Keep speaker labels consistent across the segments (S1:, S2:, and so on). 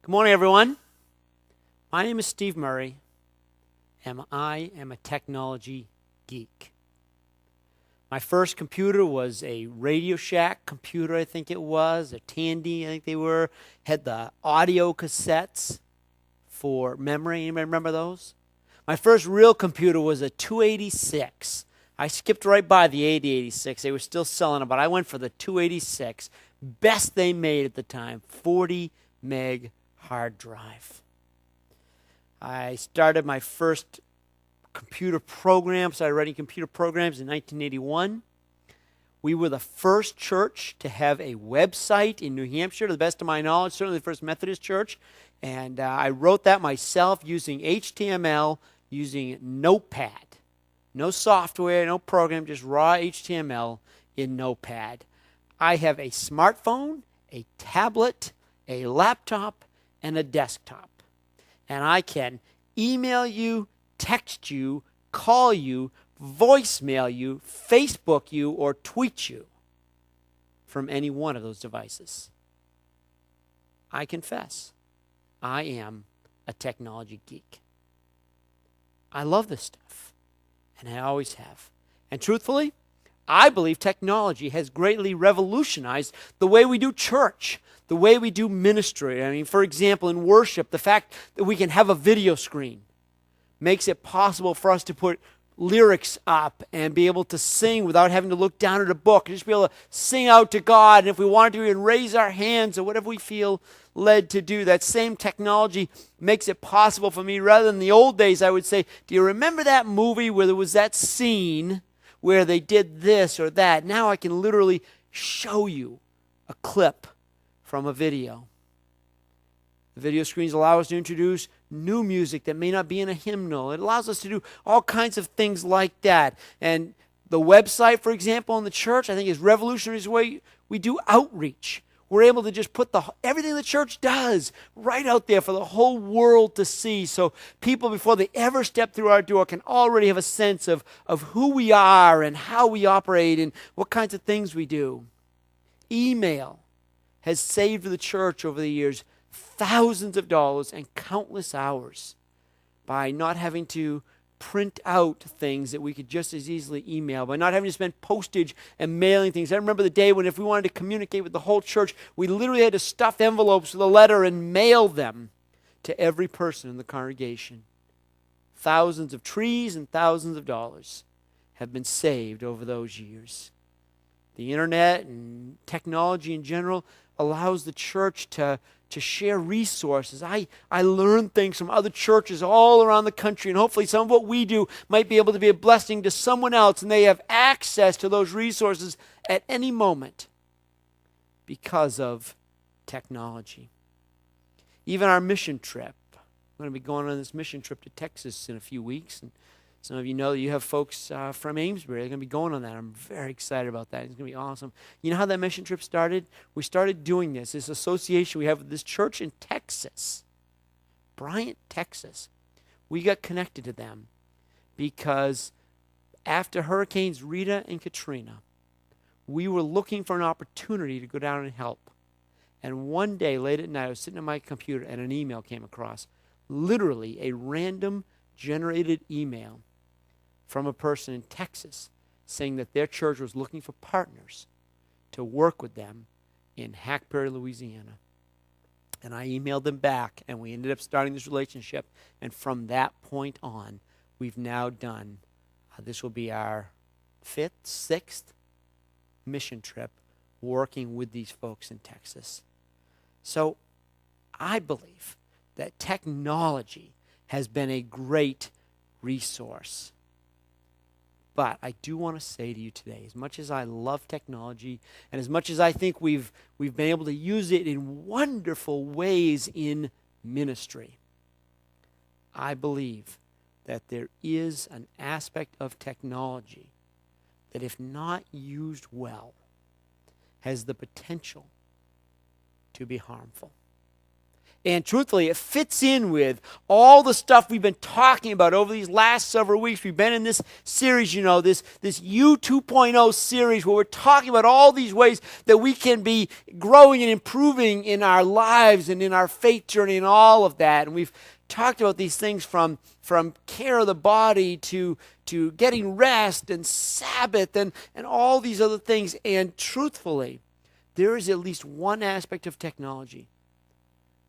S1: Good morning, everyone. My name is Steve Murray, and I am a technology geek. My first computer was a Radio Shack computer, I think it was, a Tandy, I think they were. Had the audio cassettes for memory. Anybody remember those? My first real computer was a 286. I skipped right by the 8086. They were still selling them, but I went for the 286. Best they made at the time, 40 meg hard drive. I started my first computer program, started writing computer programs in 1981. We were the first church to have a website in New Hampshire, to the best of my knowledge, certainly the first Methodist church. And I wrote that myself using HTML, using Notepad. No software, no program, just raw HTML in Notepad. I have a smartphone, a tablet, a laptop, and a desktop. And I can email you, text you, call you, voicemail you, Facebook you, or tweet you from any one of those devices. I confess, I am a technology geek. I love this stuff, and I always have. And truthfully, I believe technology has greatly revolutionized the way we do church, the way we do ministry. I mean, for example, in worship, the fact that we can have a video screen makes it possible for us to put lyrics up and be able to sing without having to look down at a book, and just be able to sing out to God. And if we wanted to, even raise our hands or whatever we feel led to do. That same technology makes it possible for me. Rather than the old days, I would say, do you remember that movie where there was that scene where they did this or that? Now I can literally show you a clip from a video. The video screens allow us to introduce new music that may not be in a hymnal. It allows us to do all kinds of things like that. And the website, for example, in the church, I think is revolutionary the way we do outreach. We're able to just put everything the church does right out there for the whole world to see. So people, before they ever step through our door, can already have a sense of who we are and how we operate and what kinds of things we do. Email has saved the church over the years thousands of dollars and countless hours by not having to print out things that we could just as easily email, by not having to spend postage and mailing things. I remember the day when, if we wanted to communicate with the whole church, we literally had to stuff envelopes with a letter and mail them to every person in the congregation. Thousands of trees and thousands of dollars have been saved over those years. The internet and technology in general allows the church to share resources. I learn things from other churches all around the country, and hopefully some of what we do might be able to be a blessing to someone else, and they have access to those resources at any moment because of technology. Even our mission trip. We're going to be going on this mission trip to Texas in a few weeks, and some of you know that you have folks from Amesbury. They're going to be going on that. I'm very excited about that. It's going to be awesome. You know how that mission trip started? We started doing this association we have with this church in Texas, Bryant, Texas. We got connected to them because after Hurricanes Rita and Katrina, we were looking for an opportunity to go down and help. And one day, late at night, I was sitting at my computer and an email came across. Literally a random generated email from a person in Texas saying that their church was looking for partners to work with them in Hackberry, Louisiana. And I emailed them back, and we ended up starting this relationship. And from that point on, we've now done, this will be our 5th, 6th mission trip working with these folks in Texas. So I believe that technology has been a great resource. But I do want to say to you today, as much as I love technology and as much as I think we've been able to use it in wonderful ways in ministry, I believe that there is an aspect of technology that, if not used well, has the potential to be harmful. And truthfully, it fits in with all the stuff we've been talking about over these last several weeks. We've been in this series, this U 2.0 series where we're talking about all these ways that we can be growing and improving in our lives and in our faith journey and all of that. And we've talked about these things from care of the body to getting rest and Sabbath and all these other things. And truthfully, there is at least one aspect of technology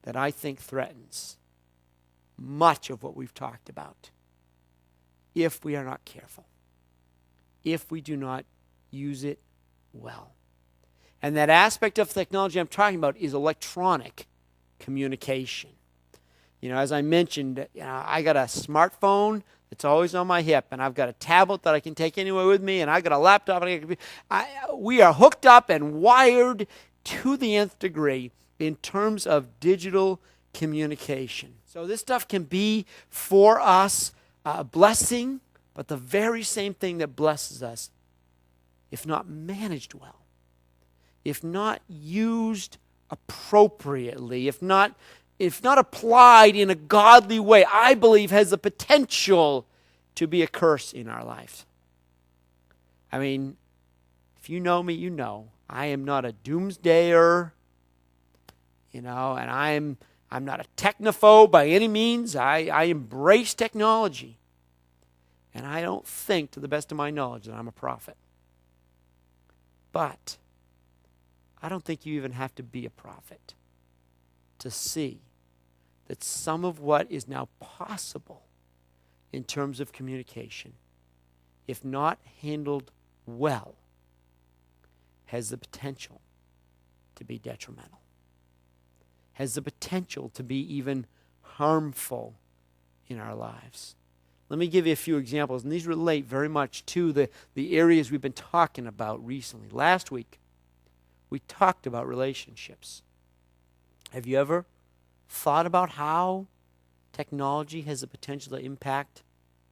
S1: that I think threatens much of what we've talked about if we are not careful, if we do not use it well. And that aspect of technology I'm talking about is electronic communication. As I mentioned, I got a smartphone that's always on my hip, and I've got a tablet that I can take anywhere with me, and I've got a laptop. We are hooked up and wired to the nth degree in terms of digital communication. So this stuff can be for us a blessing, but the very same thing that blesses us, if not managed well, if not used appropriately, if not applied in a godly way, I believe has the potential to be a curse in our lives. I mean, if you know me, you know I am not a doomsdayer, and I'm not a technophobe by any means. I embrace technology. And I don't think, to the best of my knowledge, that I'm a prophet. But I don't think you even have to be a prophet to see that some of what is now possible in terms of communication, if not handled well, has the potential to be detrimental, has the potential to be even harmful in our lives. Let me give you a few examples, and these relate very much to the areas we've been talking about recently. Last week, we talked about relationships. Have you ever thought about how technology has the potential to impact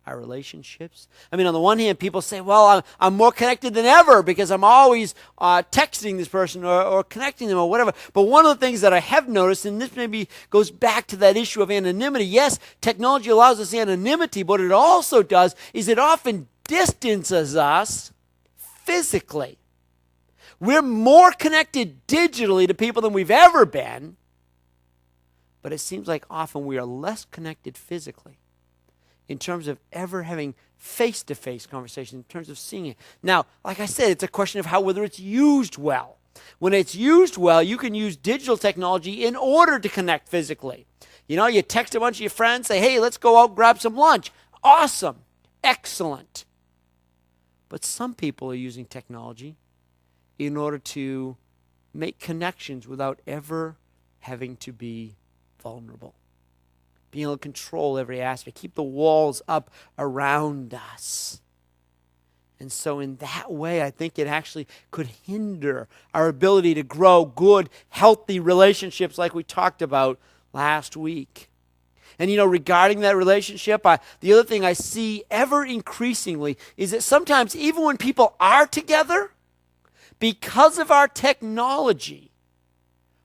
S1: our relationships? I mean, on the one hand, people say, well, I'm more connected than ever because I'm always texting this person or connecting them or whatever. But one of the things that I have noticed, and this maybe goes back to that issue of anonymity. Yes, technology allows us anonymity, but what it also does is it often distances us physically. We're more connected digitally to people than we've ever been, but it seems like often we are less connected physically in terms of ever having face-to-face conversation, in terms of seeing it. Now, like I said, it's a question of whether it's used well. When it's used well, you can use digital technology in order to connect physically. You text a bunch of your friends, say, hey, let's go out, grab some lunch. Awesome. Excellent. But some people are using technology in order to make connections without ever having to be vulnerable. Being able to control every aspect, keep the walls up around us. And so in that way, I think it actually could hinder our ability to grow good, healthy relationships like we talked about last week. And regarding that relationship, the other thing I see ever increasingly is that sometimes even when people are together, because of our technology,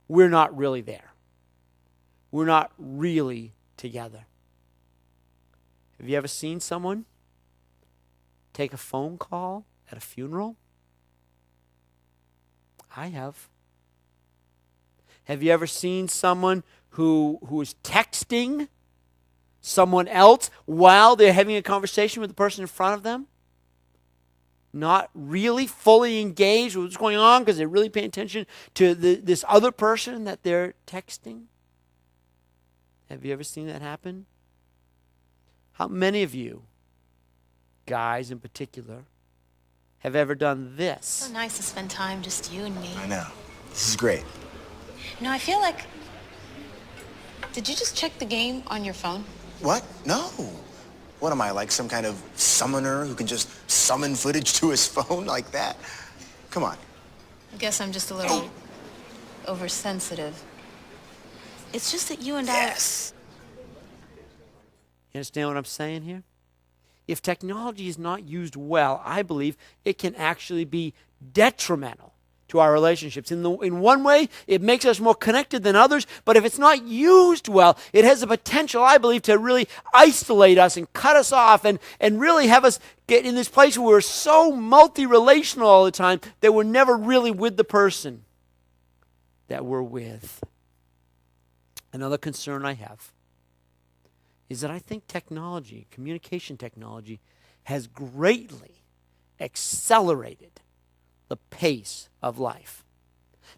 S1: we're not really there. We're not really together. Have you ever seen someone take a phone call at a funeral? I have. Have you ever seen someone who is texting someone else while they're having a conversation with the person in front of them? Not really fully engaged with what's going on because they're really paying attention to this other person that they're texting? Have you ever seen that happen? How many of you, guys in particular, have ever done this?
S2: So nice to spend time, just you and me.
S3: I know. This is great.
S2: I feel like... Did you just check the game on your phone?
S3: What? No. What am I, like some kind of summoner who can just summon footage to his phone like that? Come on.
S2: I guess I'm just a little oversensitive. It's just that you and
S3: Yes.
S1: You understand what I'm saying here? If technology is not used well, I believe it can actually be detrimental to our relationships. In one way, it makes us more connected than others, but if it's not used well, it has the potential, I believe, to really isolate us and cut us off and really have us get in this place where we're so multi-relational all the time that we're never really with the person that we're with. Another concern I have is that I think technology, communication technology, has greatly accelerated the pace of life.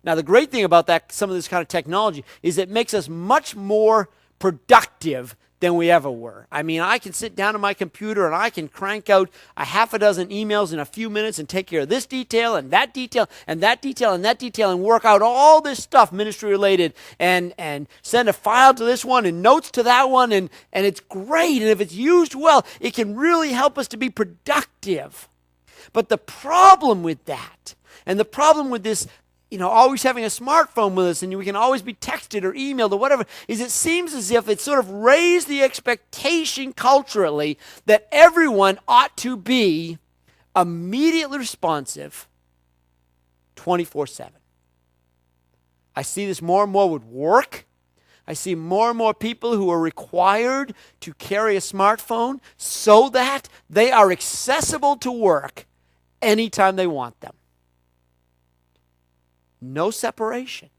S1: Now, the great thing about that, some of this kind of technology, is it makes us much more productive than we ever were. I mean, I can sit down at my computer and I can crank out a half a dozen emails in a few minutes and take care of this detail and that detail and that detail and that detail and work out all this stuff ministry related and send a file to this one and notes to that one and it's great. And if it's used well, it can really help us to be productive. But the problem with that, and the problem with this, always having a smartphone with us and we can always be texted or emailed or whatever, is it seems as if it sort of raised the expectation culturally that everyone ought to be immediately responsive 24/7. I see this more and more with work. I see more and more people who are required to carry a smartphone so that they are accessible to work anytime they want them. No separation,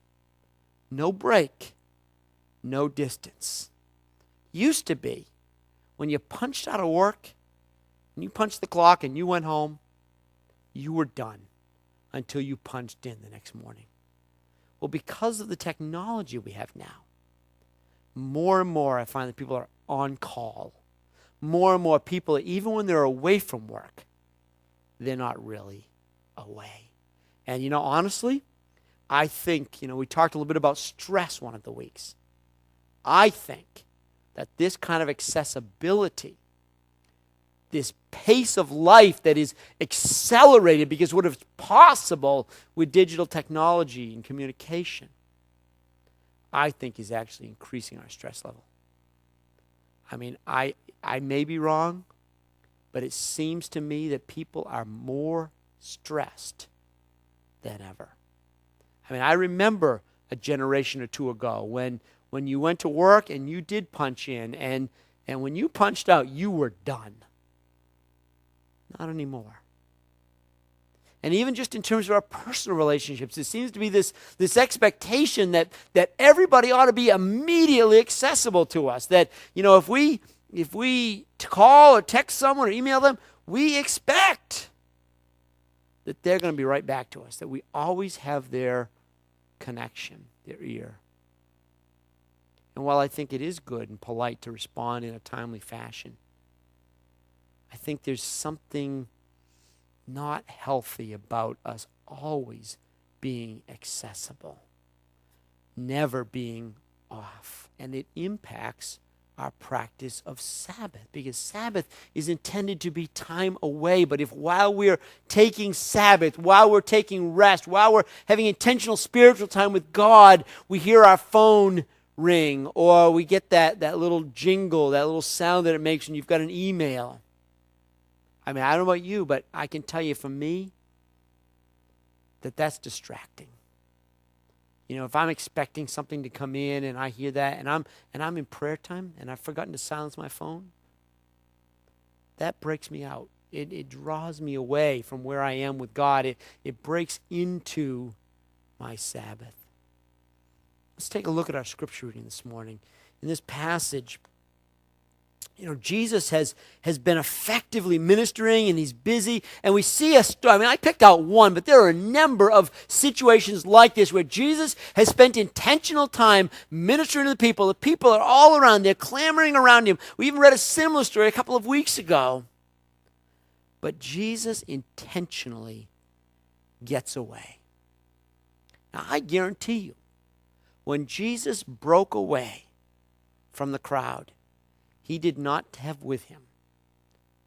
S1: no break, no distance. Used to be when you punched out of work and you punched the clock and you went home, you were done until you punched in the next morning. Well, because of the technology we have now, more and more I find that people are on call. More and more people, even when they're away from work, they're not really away. And honestly, I think, we talked a little bit about stress one of the weeks. I think that this kind of accessibility, this pace of life that is accelerated because what is possible with digital technology and communication, I think is actually increasing our stress level. I mean, I may be wrong, but it seems to me that people are more stressed than ever. I mean, I remember a generation or two ago when you went to work and you did punch in, and when you punched out, you were done. Not anymore. And even just in terms of our personal relationships, it seems to be this expectation that everybody ought to be immediately accessible to us. That, if we call or text someone or email them, we expect that they're going to be right back to us, that we always have their connection, their ear. And while I think it is good and polite to respond in a timely fashion, I think there's something not healthy about us always being accessible, never being off. And it impacts our practice of Sabbath, because Sabbath is intended to be time away. But if while we're taking Sabbath, while we're taking rest, while we're having intentional spiritual time with God, we hear our phone ring, or we get that little jingle, that little sound that it makes when you've got an email. I mean, I don't know about you, but I can tell you for me that's distracting. If I'm expecting something to come in and I hear that and I'm in prayer time and I've forgotten to silence my phone, that breaks me out. It draws me away from where I am with God. It breaks into my Sabbath. Let's take a look at our scripture reading this morning. In this passage, Jesus has been effectively ministering and he's busy. And we see I picked out one, but there are a number of situations like this where Jesus has spent intentional time ministering to the people. The people are all around. They're clamoring around him. We even read a similar story a couple of weeks ago. But Jesus intentionally gets away. Now, I guarantee you, when Jesus broke away from the crowd, he did not have with him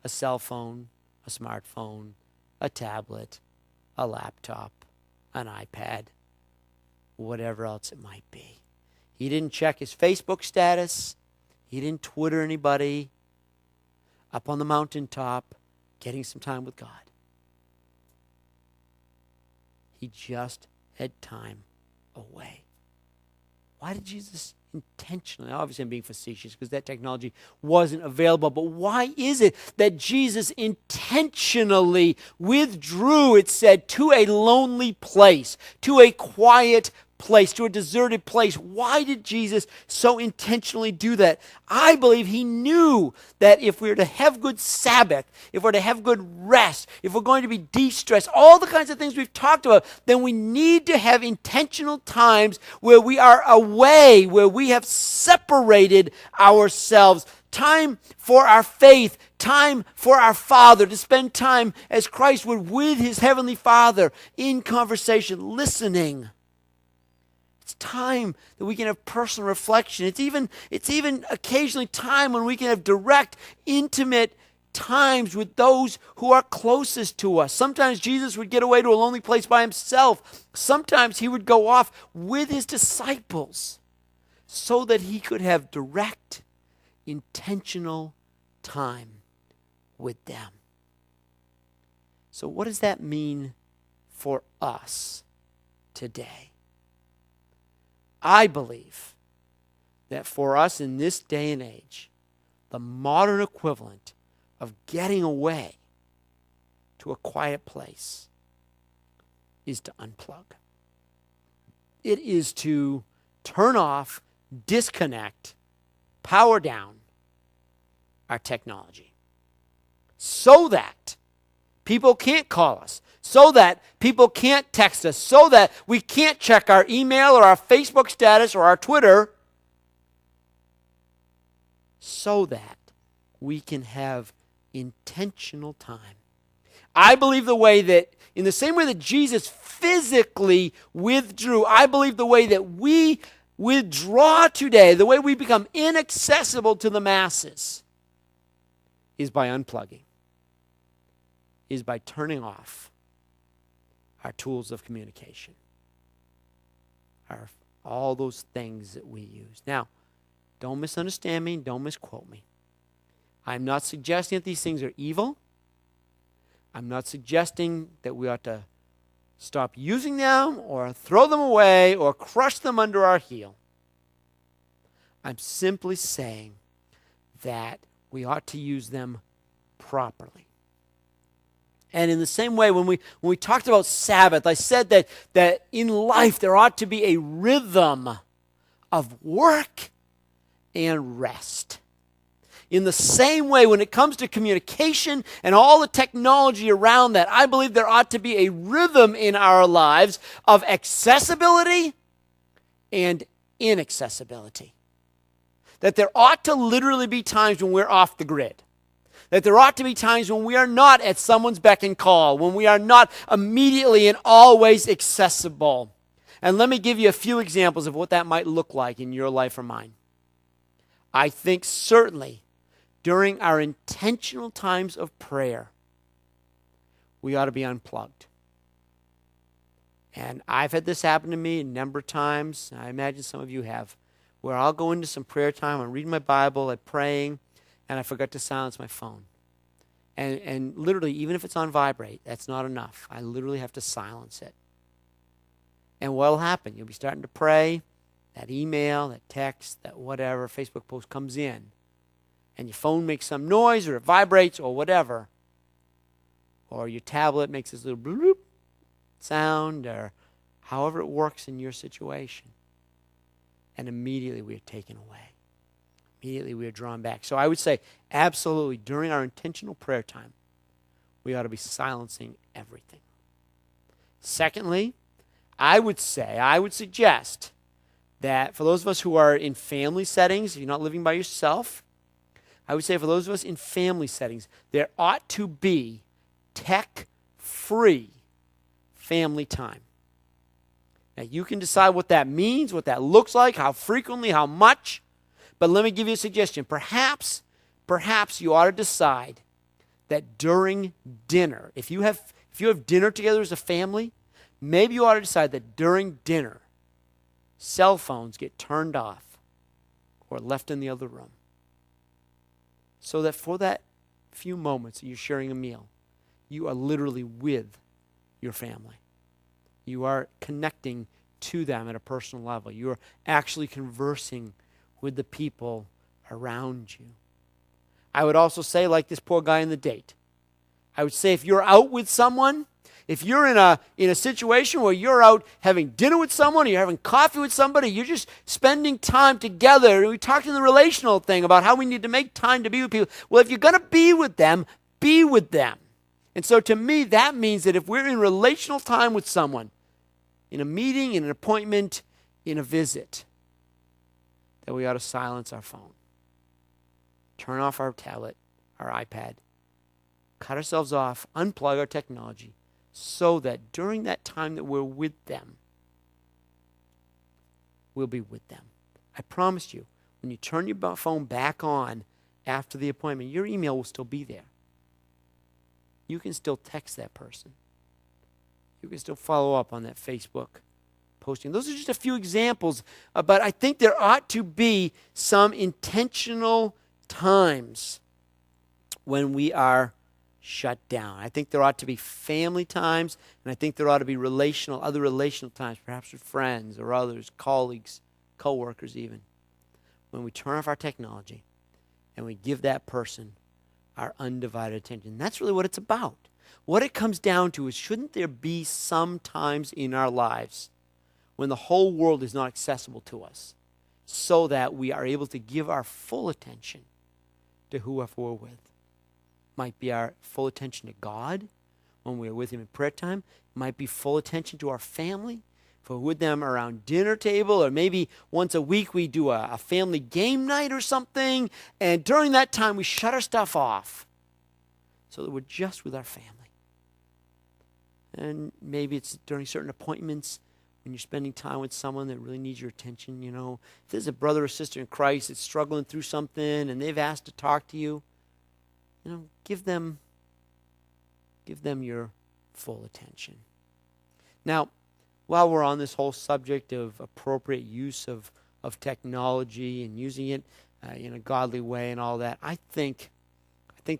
S1: a cell phone, a smartphone, a tablet, a laptop, an iPad, whatever else it might be. He didn't check his Facebook status. He didn't Twitter anybody. Up on the mountaintop, getting some time with God. He just had time away. Why did Jesus intentionally, obviously I'm being facetious because that technology wasn't available, but why is it that Jesus intentionally withdrew, it said, to a lonely place, to a quiet place, to a deserted place? Why did Jesus so intentionally do that? I believe he knew that if we were to have good Sabbath, if we're to have good rest, if we're going to be de-stressed, all the kinds of things we've talked about, then we need to have intentional times where we are away, where we have separated ourselves. Time for our faith, time for our Father, to spend time as Christ would with his heavenly Father in conversation, listening. It's time that we can have personal reflection. It's even occasionally time when we can have direct, intimate times with those who are closest to us. Sometimes Jesus would get away to a lonely place by himself. Sometimes he would go off with his disciples so that he could have direct, intentional time with them. So what does that mean for us today? I believe that for us in this day and age, the modern equivalent of getting away to a quiet place is to unplug. It is to turn off, disconnect, power down our technology so that people can't call us, so that people can't text us, so that we can't check our email or our Facebook status or our Twitter, so that we can have intentional time. I believe in the same way that Jesus physically withdrew, I believe the way that we withdraw today, the way we become inaccessible to the masses, is by unplugging, is by turning off our tools of communication, all those things that we use. Now, don't misunderstand me, don't misquote me. I'm not suggesting that these things are evil. I'm not suggesting that we ought to stop using them or throw them away or crush them under our heel. I'm simply saying that we ought to use them properly. And in the same way, when we talked about Sabbath, I said that in life there ought to be a rhythm of work and rest. In the same way, when it comes to communication and all the technology around that, I believe there ought to be a rhythm in our lives of accessibility and inaccessibility. That there ought to literally be times when we're off the grid. That there ought to be times when we are not at someone's beck and call, when we are not immediately and always accessible. And let me give you a few examples of what that might look like in your life or mine. I think certainly during our intentional times of prayer, we ought to be unplugged. And I've had this happen to me a number of times. I imagine some of you have, where I'll go into some prayer time, I'm reading my Bible, I'm praying, and I forgot to silence my phone. And literally, even if it's on vibrate, that's not enough. I literally have to silence it. And what'll happen? You'll be starting to pray, that email, that text, that whatever, Facebook post comes in, and your phone makes some noise, or it vibrates, or whatever, or your tablet makes this little bloop sound, or however it works in your situation. And immediately we are taken away. Immediately we are drawn back. So I would say, absolutely, during our intentional prayer time, we ought to be silencing everything. Secondly, I would suggest that for those of us who are in family settings, if you're not living by yourself, I would say for those of us in family settings, there ought to be tech-free family time. Now, you can decide what that means, what that looks like, how frequently, how much. But let me give you a suggestion. Perhaps you ought to decide that during dinner, if you have dinner together as a family, maybe you ought to decide that during dinner, cell phones get turned off or left in the other room. So that for that few moments that you're sharing a meal, you are literally with your family. You are connecting to them at a personal level. You are actually conversing with the people around you. I would also say, like this poor guy in the date, I would say if you're out with someone, if you're in a situation where you're out having dinner with someone, or you're having coffee with somebody, you're just spending time together. We talked in the relational thing about how we need to make time to be with people. Well, if you're going to be with them, be with them. And so to me, that means that if we're in relational time with someone, in a meeting, in an appointment, in a visit, that we ought to silence our phone. Turn off our tablet, our iPad. Cut ourselves off, unplug our technology, so that during that time that we're with them, we'll be with them. I promise you, when you turn your phone back on after the appointment, your email will still be there. You can still text that person. You can still follow up on that Facebook posting. Those are just a few examples, but I think there ought to be some intentional times when we are shut down. I think there ought to be family times, and I think there ought to be other relational times, perhaps with friends or others, colleagues, co-workers even, when we turn off our technology and we give that person our undivided attention. That's really what it's about. What it comes down to is, shouldn't there be some times in our lives when the whole world is not accessible to us, so that we are able to give our full attention to whoever we're with? Might be our full attention to God when we're with Him in prayer time. It might be full attention to our family, if we're with them around dinner table, or maybe once a week we do a family game night or something, and during that time we shut our stuff off so that we're just with our family. And maybe it's during certain appointments when you're spending time with someone that really needs your attention. If there's a brother or sister in Christ that's struggling through something and they've asked to talk to you, give them your full attention. Now, while we're on this whole subject of appropriate use of technology and using it in a godly way and all that, I think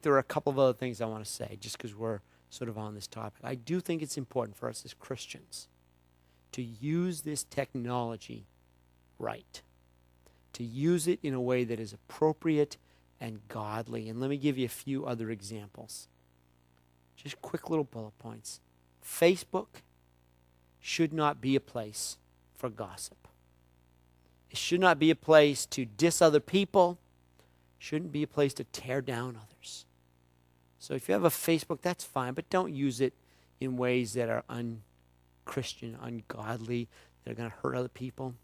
S1: there are a couple of other things I want to say, just because we're sort of on this topic. I do think it's important for us as Christians to use this technology right, to use it in a way that is appropriate and godly. And let me give you a few other examples. Just quick little bullet points. Facebook should not be a place for gossip. It should not be a place to diss other people. It shouldn't be a place to tear down others. So if you have a Facebook, that's fine, but don't use it in ways that are unchristian, ungodly, that are going to hurt other people.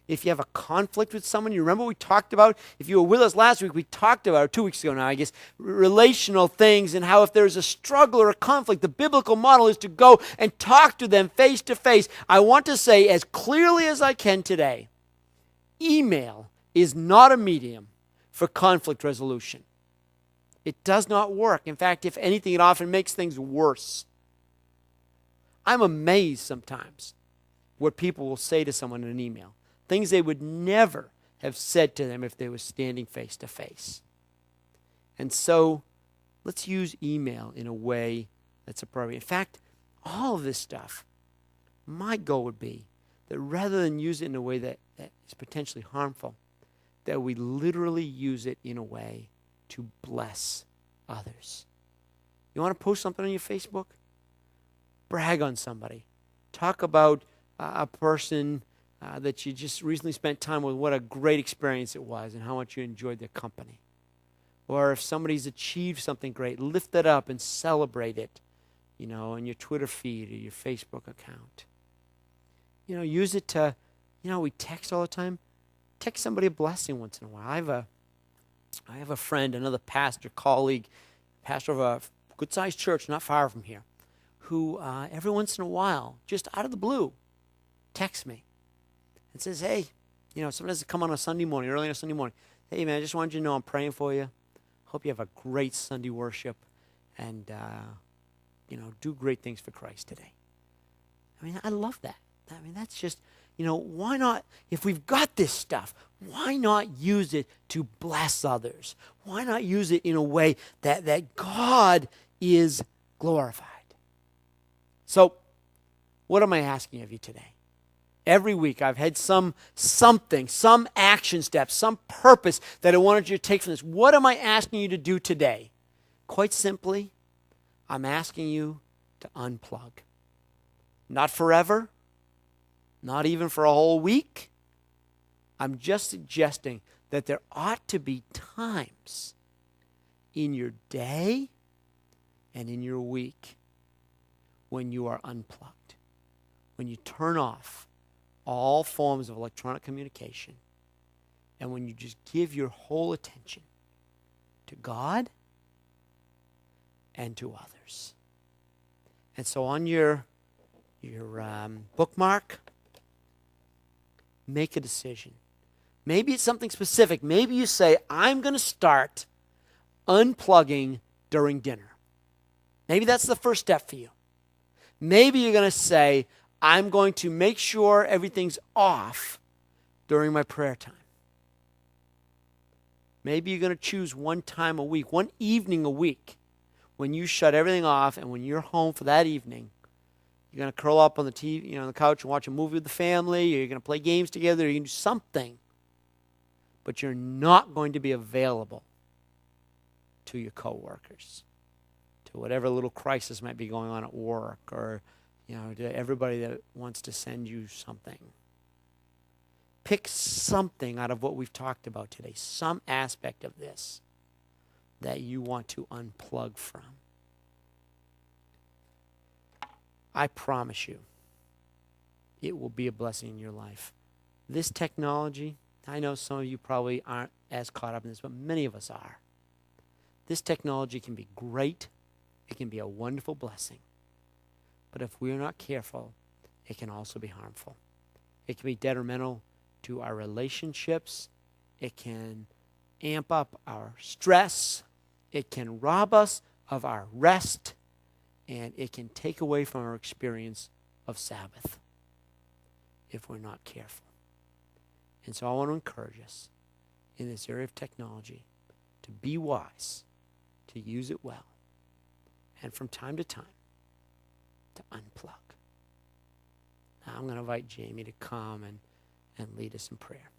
S1: If you have a conflict with someone, you remember we talked about, if you were with us last week, we talked about, or 2 weeks ago now, I guess, relational things, and how if there's a struggle or a conflict, the biblical model is to go and talk to them face to face. I want to say as clearly as I can today, email is not a medium for conflict resolution. It does not work. In fact, if anything, it often makes things worse. I'm amazed sometimes what people will say to someone in an email. Things they would never have said to them if they were standing face to face. And so, let's use email in a way that's appropriate. In fact, all of this stuff, my goal would be that rather than use it in a way that is potentially harmful, that we literally use it in a way to bless others. You want to post something on your Facebook? Brag on somebody. Talk about a person that you just recently spent time with, what a great experience it was and how much you enjoyed their company. Or if somebody's achieved something great, lift it up and celebrate it, on your Twitter feed or your Facebook account. Use it to, we text all the time. Text somebody a blessing once in a while. I have a friend, another pastor, colleague, pastor of a good-sized church not far from here, who every once in a while, just out of the blue, texts me and says, hey, sometimes I come on a Sunday morning, early on a Sunday morning, hey, man, I just wanted you to know I'm praying for you. Hope you have a great Sunday worship and, do great things for Christ today. I love that. That's just, why not, if we've got this stuff, why not use it to bless others? Why not use it in a way that God is glorified? So, What am I asking of you today? Every week I've had something, some action steps, some purpose that I wanted you to take from this. What am I asking you to do today? Quite simply, I'm asking you to unplug. Not forever, not even for a whole week. I'm just suggesting that there ought to be times in your day and in your week when you are unplugged, when you turn off all forms of electronic communication, and when you just give your whole attention to God and to others. And so on your bookmark, make a decision. Maybe it's something specific. Maybe you say, I'm going to start unplugging during dinner. Maybe that's the first step for you. Maybe you're going to say, I'm going to make sure everything's off during my prayer time. Maybe you're going to choose one time a week, one evening a week, when you shut everything off, and when you're home for that evening, you're going to curl up on the TV, on the couch and watch a movie with the family, or you're going to play games together, or you can do something, but you're not going to be available to your coworkers, to whatever little crisis might be going on at work, or to everybody that wants to send you something. Pick something out of what we've talked about today, some aspect of this that you want to unplug from. I promise you, it will be a blessing in your life. This technology, I know some of you probably aren't as caught up in this, but many of us are. This technology can be great. It can be a wonderful blessing. But if we're not careful, it can also be harmful. It can be detrimental to our relationships. It can amp up our stress. It can rob us of our rest. And it can take away from our experience of Sabbath if we're not careful. And so I want to encourage us in this area of technology to be wise, to use it well, and from time to time, to unplug. Now I'm going to invite Jamie to come and lead us in prayer.